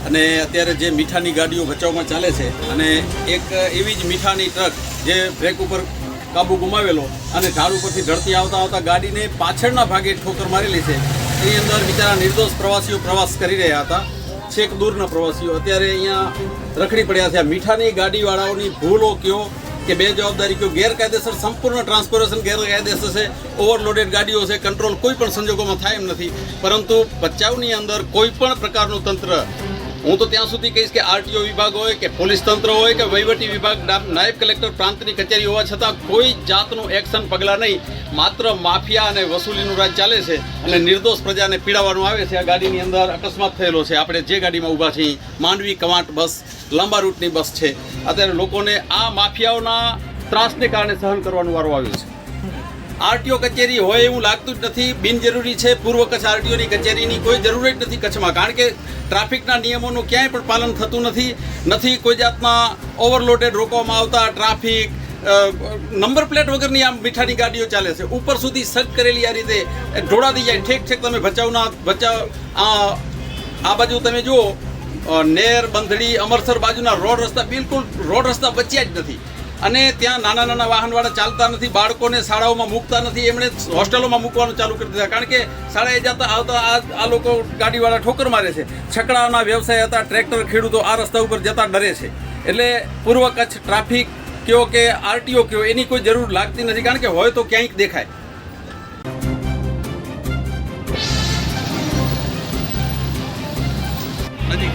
અને અત્યારે જે મીઠાની ગાડીઓ ભચાઉમાં ચાલે છે અને એક એવી જ મીઠાની ટ્રક જે બ્રેક ઉપર કાબુ ગુમાવેલો અને ઢાળ ઉપરથી ઢળતી આવતા ગાડીને પાછળના ભાગે ઠોકર મારેલી છે. એની અંદર બિચારા નિર્દોષ પ્રવાસીઓ પ્રવાસ કરી રહ્યા હતા, છેક દૂરના પ્રવાસીઓ અત્યારે અહીંયા રખડી પડ્યા છે. મીઠાની ગાડીવાળાઓની ભૂલો કયો કે બેજવાબદારી કયો, ગેરકાયદેસર સંપૂર્ણ ટ્રાન્સપોર્ટેશન ગેરકાયદેસર છે, ઓવરલોડેડ ગાડીઓ છે, કંટ્રોલ કોઈ પણ સંજોગોમાં થાય એમ નથી. પરંતુ ભચાઉની અંદર કોઈ પણ પ્રકારનું તંત્ર, હું તો ત્યાં સુધી કહીશ કે આરટીઓ વિભાગ હોય કે પોલીસ તંત્ર હોય કે વહીવટી વિભાગ, નાયબ કલેક્ટર પ્રાંતની કચેરી હોવા છતાં કોઈ જાતનું એક્શન પગલાં નહીં. માત્ર માફિયા અને વસૂલીનું રાજ ચાલે છે અને નિર્દોષ પ્રજાને પીડાવવાનું આવે છે. આ ગાડીની અંદર અકસ્માત થયેલો છે. આપણે જે ગાડીમાં ઊભા છીએ માંડવી કવાંટ બસ લાંબા રૂટની બસ છે. અત્યારે લોકોને આ માફિયાઓના ત્રાસને કારણે સહન કરવાનો વારો આવ્યો છે. આરટીઓ કચેરી હોય એવું લાગતું જ નથી. બિનજરૂરી છે. પૂર્વ કચ્છ આરટીઓની કચેરીની કોઈ જરૂર જ નથી કચ્છમાં, કારણ કે ટ્રાફિકના નિયમોનું ક્યાંય પણ પાલન થતું નથી. કોઈ જાતના ઓવરલોડેડ રોકવામાં આવતા ટ્રાફિક, નંબર પ્લેટ વગરની આ મીઠાની ગાડીઓ ચાલે છે. ઉપર સુધી સજ્જ કરેલી આ રીતે ઢોળાતી જાય. ઠેક તમે ભચાઉ આ બાજુ તમે જુઓ, નેર, બંધડી, અમરસર બાજુના બિલકુલ રોડ રસ્તા બચ્યા જ નથી. અને ત્યાં નાના વાહનવાળા ચાલતા નથી, બાળકોને શાળાઓમાં મૂકતા નથી, એમણે હોસ્ટેલોમાં મૂકવાનું ચાલુ કરી દીધા. કારણ કે શાળાએ જતા આવતા આ લોકો ગાડીવાળા ઠોકર મારે છે. છકડાઓના વ્યવસાય હતા, ટ્રેક્ટર ખેડૂતો આ રસ્તા ઉપર જતા ડરે છે. એટલે પૂર્વ કચ્છ ટ્રાફિક કયો કે આરટીઓ કયો એની કોઈ જરૂર લાગતી નથી, કારણ કે હોય તો ક્યાંક દેખાય. નજીક